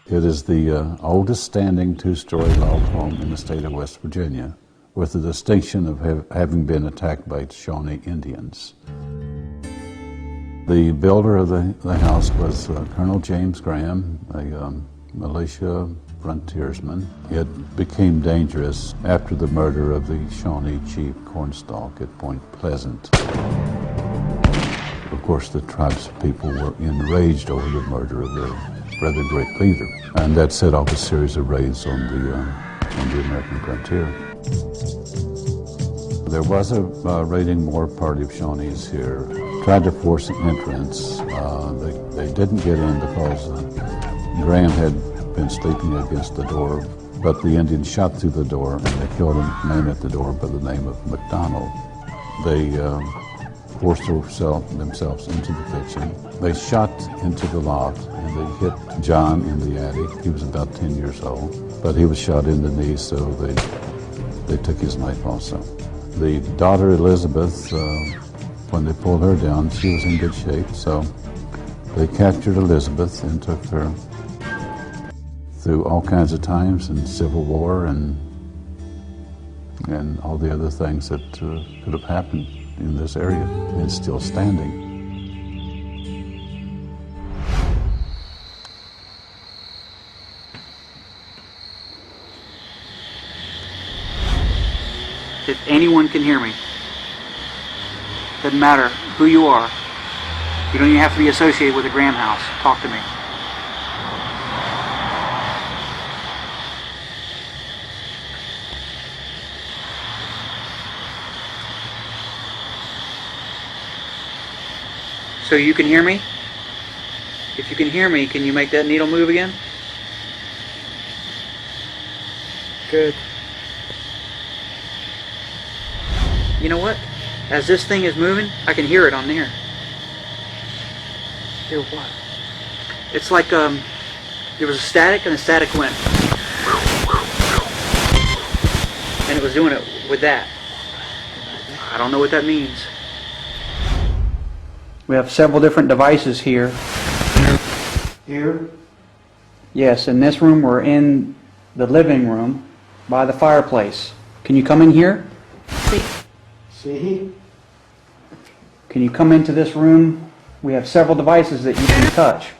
It is the oldest standing two-story log home in the state of West Virginia, with the distinction of having been attacked by Shawnee Indians. The builder of the house was Colonel James Graham, a militia frontiersman. It became dangerous after the murder of the Shawnee chief Cornstalk at Point Pleasant. Of course, the tribes people were enraged over the murder of their rather great leader, and that set off a series of raids on the American frontier. There was a raiding war party of Shawnees here, tried to force an entrance. They didn't get in because Graham had been sleeping against the door, but the Indians shot through the door and they killed a man at the door by the name of McDonald. They forced themselves into the kitchen. They shot into the loft and they hit John in the attic. He was about 10 years old, but he was shot in the knee, so they took his knife also. The daughter Elizabeth, when they pulled her down, she was in good shape, so they captured Elizabhave and took her through all kinds of times and Civil War and all the other things that could have happened in this area, and it's still standing. If anyone can hear me, doesn't matter who you are, you don't even have to be associated with the Graham House. Talk to me. So you can hear me? If you can hear me, can you make that needle move again? Good. You know what? As this thing is moving, I can hear it on there. Hear what? It's like there was a static and the static went. And it was doing it with that. I don't know what that means. We have several different devices here. Here? Yes, in this room we're in the living room by the fireplace. Can you come in here? See? Can you come into this room? We have several devices that you can touch.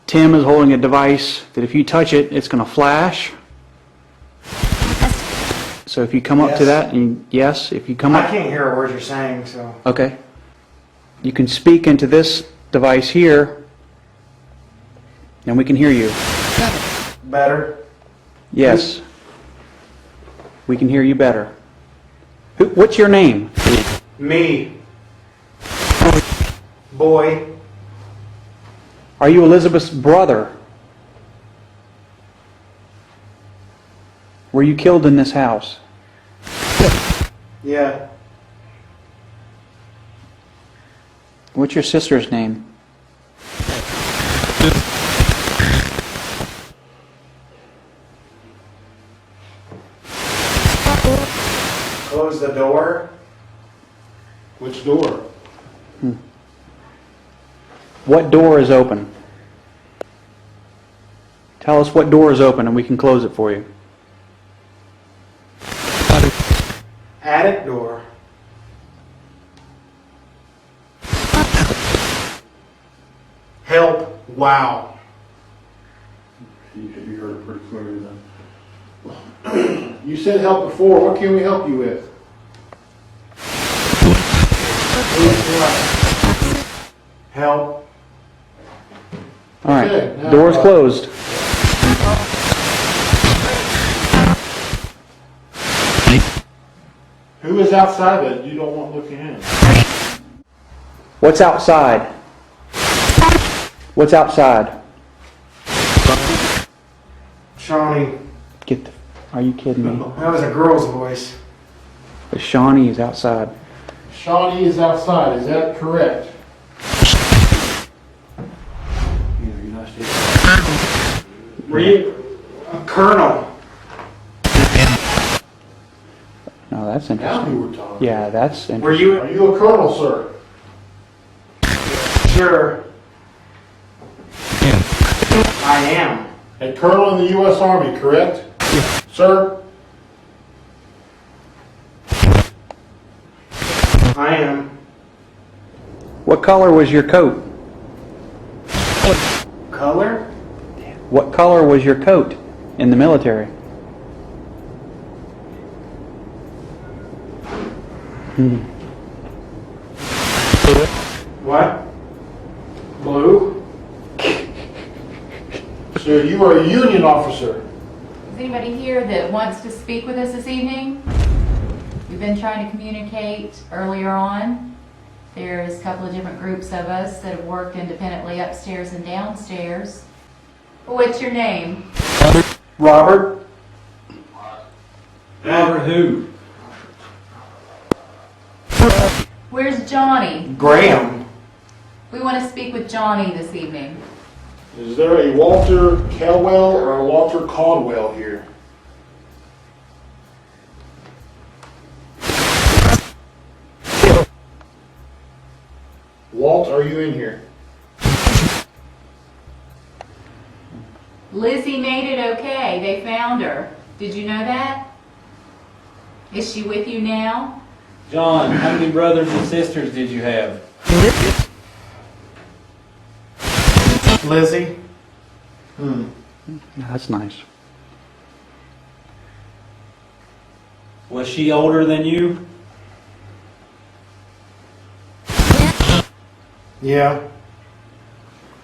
Tim is holding a device that if you touch it, it's going to flash. So if you come up to that, and yes, if you come up... I can't hear a word you're saying, so... Okay. You can speak into this device here, and we can hear you. Better? Yes. We can hear you better. What's your name? Me. Boy. Are you Elizabeth's brother? Were you killed in this house? Yeah. What's your sister's name? Close the door. Which door? What door is open? Tell us what door is open and we can close it for you. Attic door. Help. Wow. You heard it pretty clearly then. You said help before. What can we help you with? Help. All right. Okay, now Door's what? closed. Who is outside that you don't want looking in? What's outside? What's outside? Shawnee. Are you kidding me? That was a girl's voice. The Shawnee is outside. Shawnee is outside. Is that correct? Were you a colonel? No, that's Now interesting. who we're talking. Yeah, that's interesting. Were you? Are you a colonel, sir? Sure. I am. A colonel in the U.S. Army, correct? Yes. Sir? I am. What color was your coat? Color? What color was your coat in the military? What? Blue? Sir, you are a Union officer. Is anybody here that wants to speak with us this evening? We've been trying to communicate earlier on. There's a couple of different groups of us that have worked independently upstairs and downstairs. What's your name? Robert? Robert who? Where's Johnny? Graham? We want to speak with Johnny this evening. Is there a Walter Kelwell or a Walter Caldwell here? Walt, are you in here? Lizzie made it okay. They found her. Did you know that? Is she with you now? John, how many brothers and sisters did you have? Lizzie? That's nice. Was she older than you? Yeah.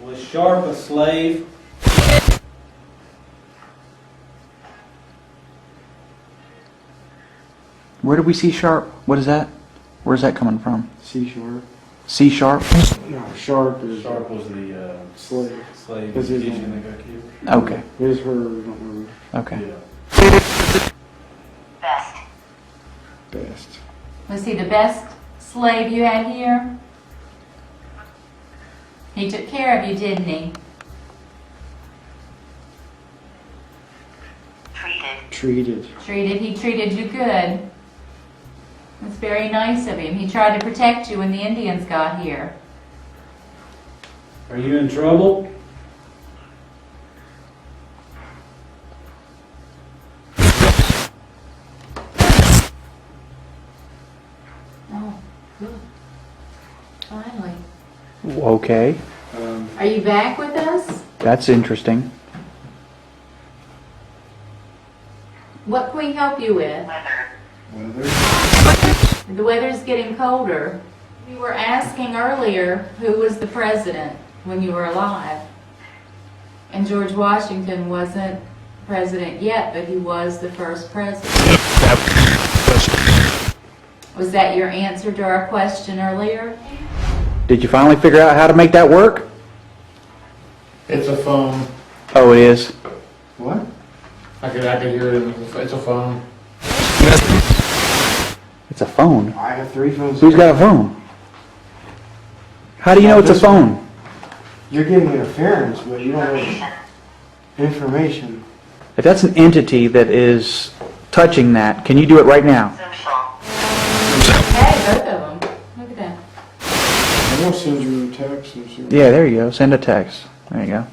Was Sharp a slave? Where did we see sharp? What is that? Where's that coming from? C sharp. C sharp? No, sharp is Sharp was the slave. slave Is his Egyptian name. that got killed. Okay. Here's her, I don't remember. Okay. Yeah. Best. Was he the best slave you had here? He took care of you, didn't he? Treated. He treated you good. That's very nice of him. He tried to protect you when the Indians got here. Are you in trouble? Oh, good. Finally. Okay. Are you back with us? That's interesting. What can we help you with? The weather's getting colder. We were asking earlier who was the president when you were alive. And George Washington wasn't president yet, but he was the first president. Was that your answer to our question earlier? Did you finally figure out how to make that work? It's a phone. Oh, it is. What? I could hear it. It's a phone. It's a phone. I have 3 phones. Who's got a phone? How do you know it's a phone? You're getting interference, but you don't have information. If that's an entity that is touching that, can you do it right now? Hey, both of them. Look at that. I'm going to send you a text and see. Yeah, there you go. Send a text. There you go.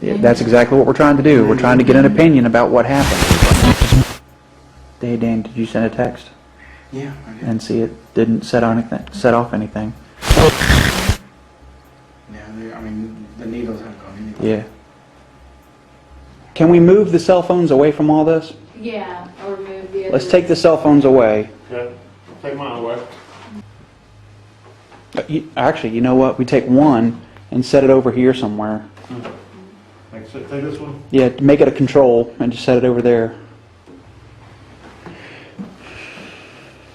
Yeah, that's exactly what we're trying to do. We're trying to get an opinion about what happened. Hey, Dan, did you send a text? Yeah, I did. And see it didn't set off anything. Yeah, I mean, the needles haven't gone anywhere. Yeah. Can we move the cell phones away from all this? Yeah, or move the other. Let's take the cell phones away. Okay. Take mine away. Actually, you know what? We take one and set it over here somewhere. Take this one. Yeah, make it a control and just set it over there.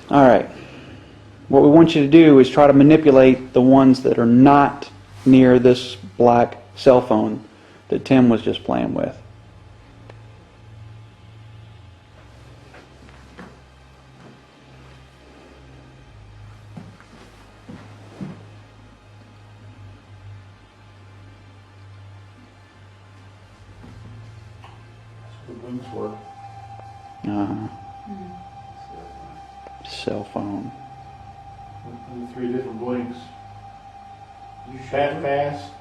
All right. What we want you to do is try to manipulate the ones that are not near this black cell phone that Tim was just playing with. The wings were. cell phone. The three different blinks. Fast.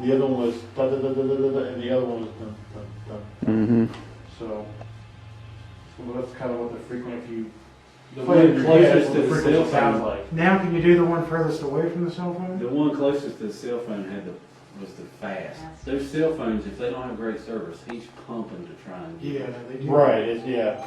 The other one was da da da da da da, and the other one was dun dun dun. Mm-hmm. So that's kind of what the frequent, if you The play it in one your head, closest what to the the frequency cell sounds phone, like. Now can you do the one furthest away from the cell phone? the one closest to the cell phone was the fast. Those cell phones, if they don't have great service, he's pumping to try and get. Yeah, they do. Right, yeah.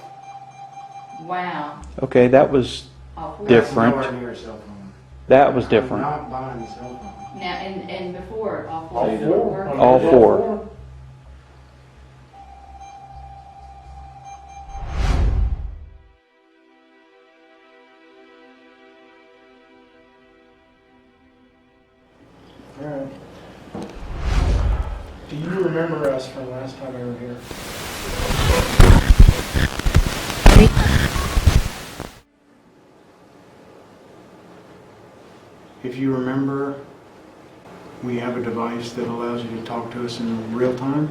Wow. Okay, that was All four. Different. Nowhere near a cell phone. that was different. I'm not buying the cell phone. Now, and before, all four. All four? All four. Alright. Do you remember us from last time we were here? If you remember, we have a device that allows you to talk to us in real time.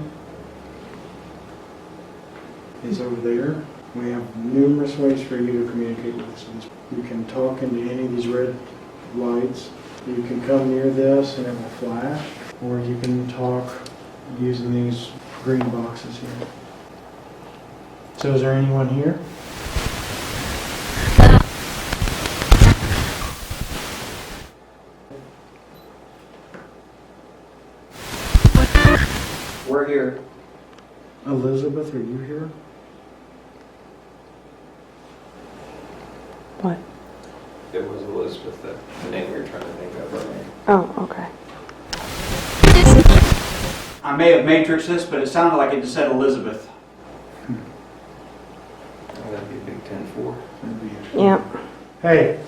It's over there. We have numerous ways for you to communicate with us. You can talk into any of these red lights. You can come near this and it will flash, or you can talk using these green boxes here. So is there anyone here? We're here. Elizabeth, are you here? What? It was Elizabeth, the name we were trying to think of earlier. Oh, okay. I may have matrixed this, but it sounded like it just said Elizabeth. That'd be a big 10-4. Yep. Hey.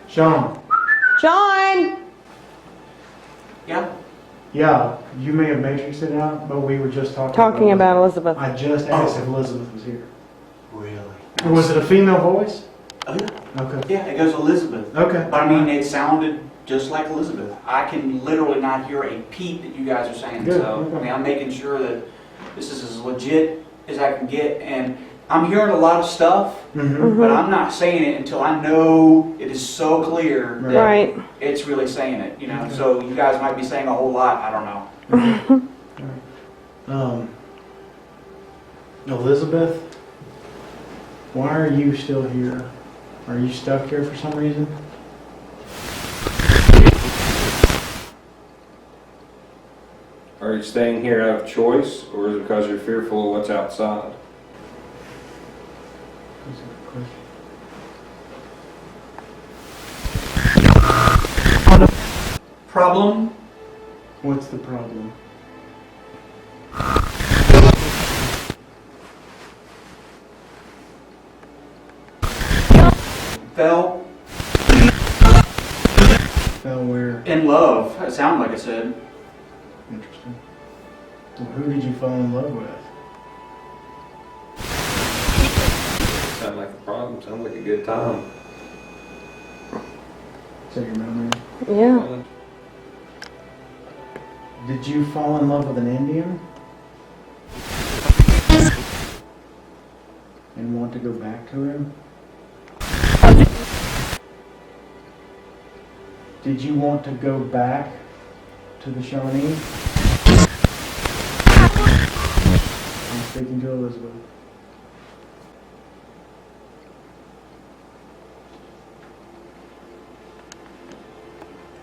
Sean. John! Yeah. Yeah, you may have matrixed it out, but we were just Talking about Elizabeth. I just asked if Elizabeth was here. Really? Or was it a female voice? Oh, yeah. Okay. Yeah, it goes Elizabeth. Okay. But I mean, it sounded just like Elizabeth. I can literally not hear a peep that you guys are saying. Good, So, okay. I mean, I'm making sure that this is as legit as I can get. And I'm hearing a lot of stuff, Mm-hmm. but I'm not saying it until I know it is so clear that Right. it's really saying it, you know. Okay. So you guys might be saying a whole lot. I don't know. Elizabeth, why are you still here? Are you stuck here for some reason? Are you staying here out of choice, or is it because you're fearful of what's outside? That's a good question. Problem? What's the problem? Fell Fell where? in love. It sounded like I said. Interesting. Well, who did you fall in love with? Sounds like a problem. Sounds like a good time. Is that your memory? Yeah. Did you fall in love with an Indian? And want to go back to him? Did you want to go back to the Shawnee? I'm speaking to Elizabeth.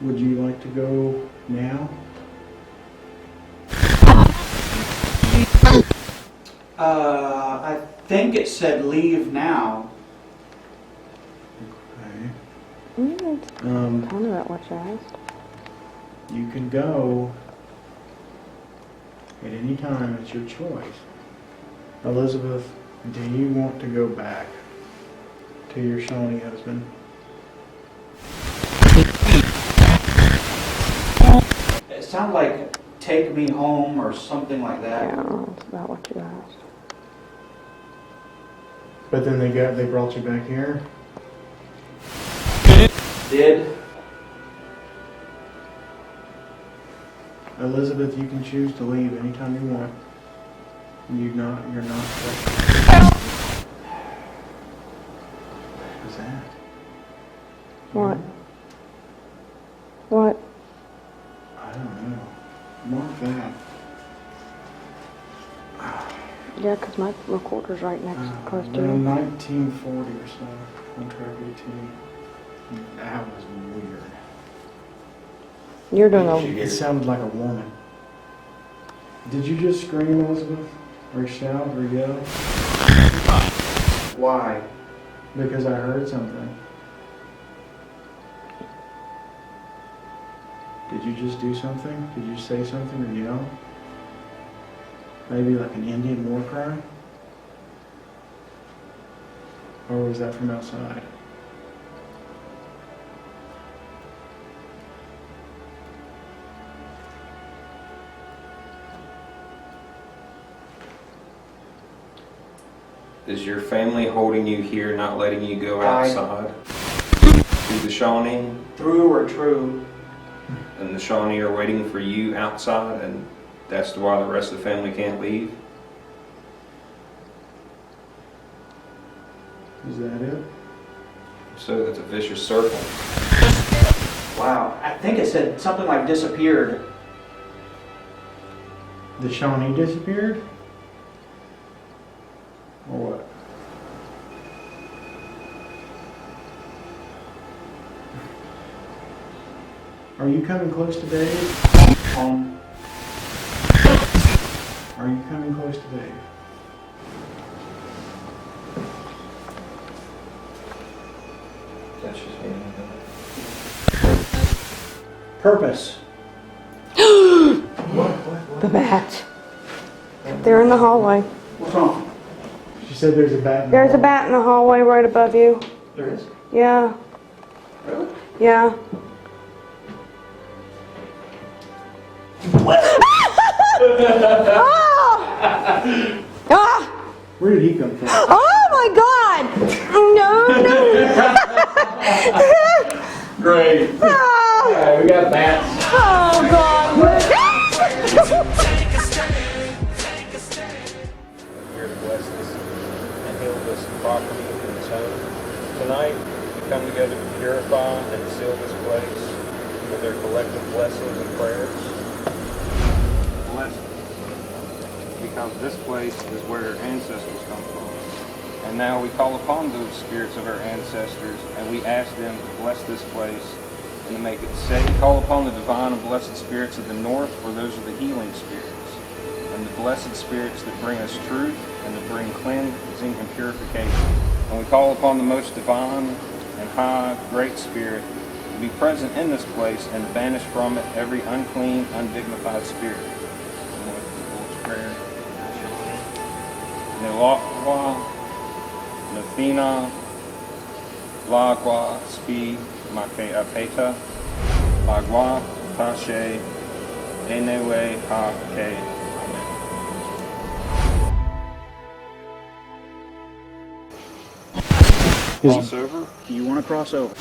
Would you like to go now? I think it said leave now. Okay. Yeah, it's kind of about what you asked. You can go at any time. It's your choice. Elizabeth, do you want to go back to your Shawnee husband? It sounded like take me home or something like that. Yeah, it's about what you asked. But then they brought you back here. Did? Elizabeth, you can choose to leave anytime you want. You're not. What? What? I don't know. Mark that. Yeah, 'cause my recorder's right next, close to Around it. 1940 or so, on track 18. That was weird. You're doing It sounded like a woman. Did you just scream, Elizabeth? Or shout or yell? Why? Because I heard something. Did you just do something? Did you say something or yell? Maybe like an Indian war cry? Or was that from outside? Is your family holding you here, not letting you go outside? Through the Shawnee? Through or true? And the Shawnee are waiting for you outside, and that's why the rest of the family can't leave? Is that it? So that's a vicious circle. Wow, I think it said something like disappeared. The Shawnee disappeared? Or what? Are you coming close to Dave? Are you coming close to Dave? That's just me. Purpose. The bat. They're in the hallway. What's wrong? She said there's a bat in the There's a hall. bat in the hallway right above you. There is? Yeah. Really? Yeah. Ah! Ah! Where did he come from? Oh my God! No, no. Great. Ah! We got bats. Oh God! Here to bless this and heal this property and its home. Tonight, we come together to purify and seal this place with their collective blessings and prayers. Blessings. Because this place is where our ancestors come from. And now we call upon those spirits of our ancestors and we ask them to bless this place and to make it safe. We call upon the divine and blessed spirits of the north, for those are the healing spirits, and the blessed spirits that bring us truth and that bring cleansing and purification. And we call upon the most divine and high, great spirit to be present in this place and to banish from it every unclean, undignified spirit. And with the Lord's Prayer. Nelokwa, Nafina, Lagwa, Spi, Make Apeta, Bagwa, Tashe, Enewe, Ha, Ke. Cross over, Do you want to cross over?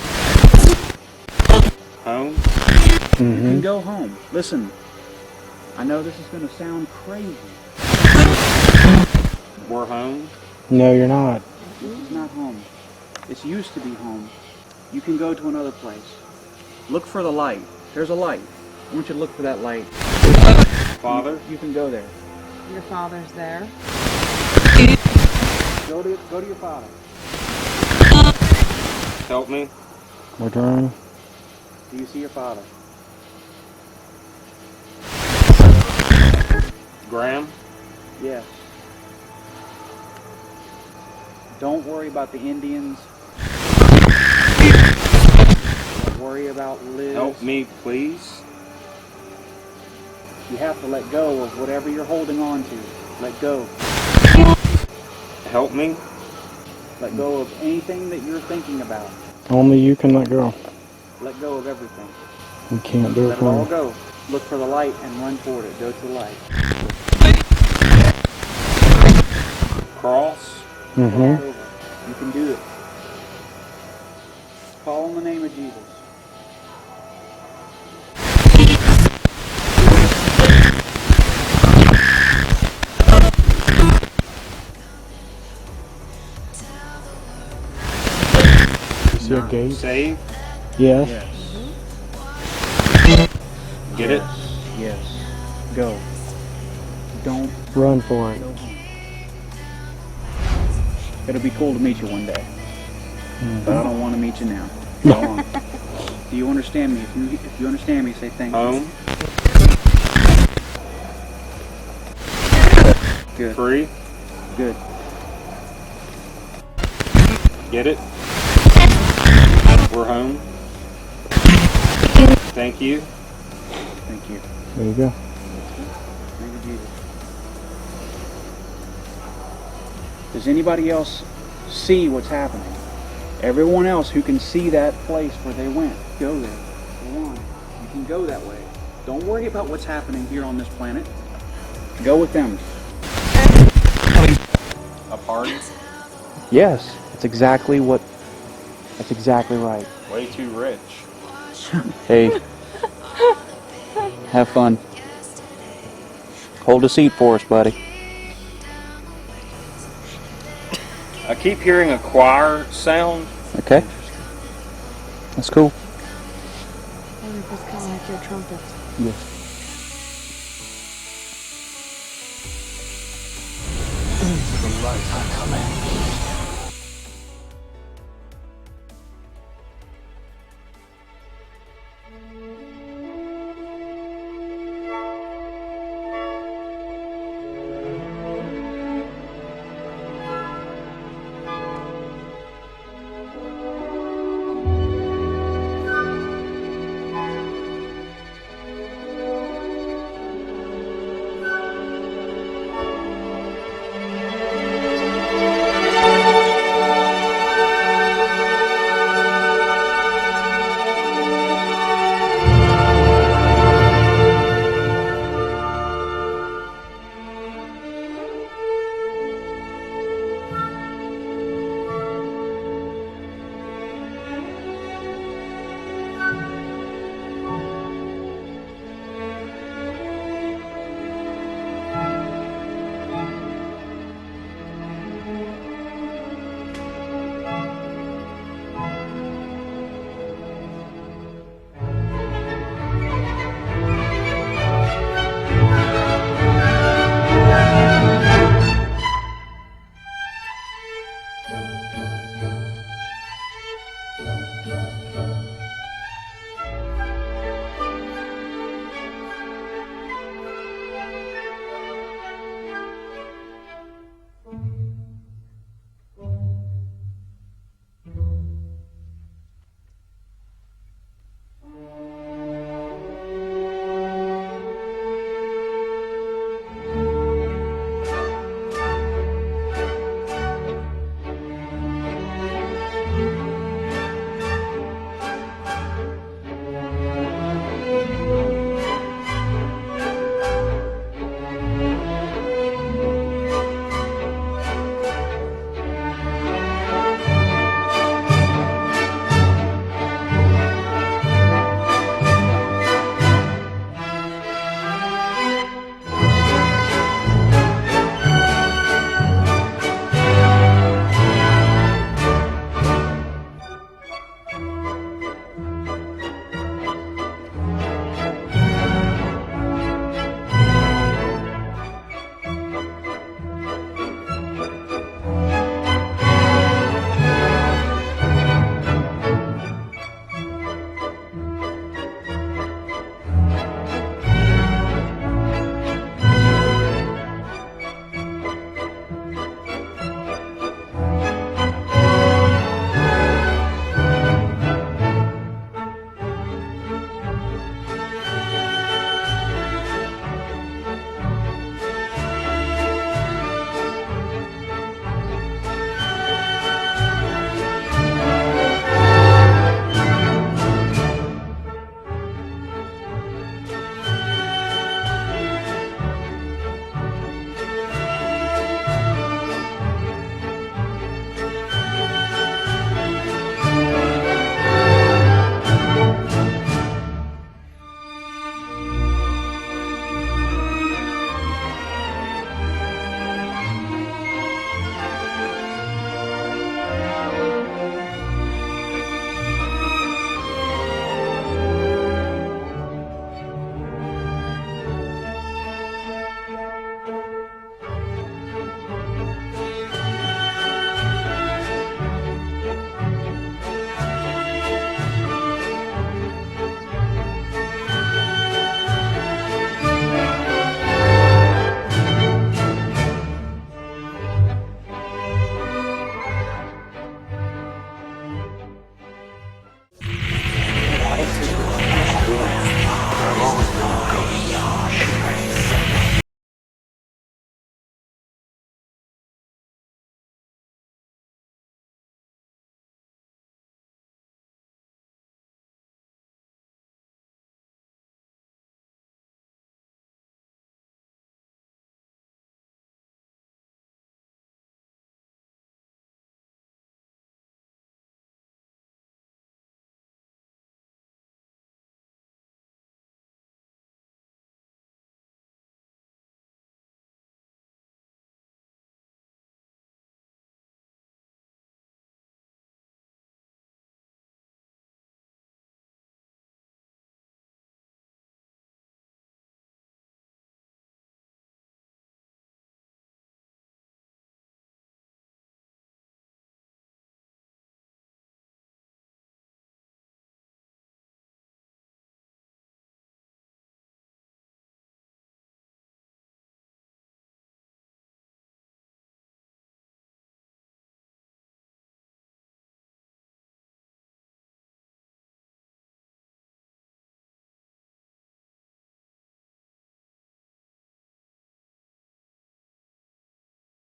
home. You can go home. Listen, I know this is going to sound crazy. We're home. No, you're not. This is not home. This used to be home. You can go to another place. Look for the light. There's a light. I want you to look for that light. Father, You can go there. Your father's there. Go to your father. help me. We're trying. Do you see your father? Graham, Yes. Don't worry about the Indians. Don't worry about Liz. help me, please. You have to let go of whatever you're holding on to. Let go. Help me. Let go of anything that you're thinking about. Only you can let go. Let go of everything. We can't do Let it it all for you. go. Look for the light and run toward it. Go to the light. Cross. Mm-hmm. Over. You can do it. Call on the name of Jesus. See a gate? Save. Yes. Get it? Yes. Go. Don't Run for it. go home. It'll be cool to meet you one day. But I don't want to meet you now. Go on. Do you understand me? If you understand me, say thank you. Home. Good. Free. Good. Get it? We're home. Thank you. Thank you. There you go. Thank you, Jesus. Does anybody else see what's happening? Everyone else who can see that place where they went, go there. Go on. You can go that way. Don't worry about what's happening here on this planet. Go with them. A party? Yes, that's exactly right. Way too rich. Hey, have fun. Hold a seat for us, buddy. I keep hearing a choir sound. Okay? That's cool. I think it's kind of like your trumpet. Yes. The lights are coming.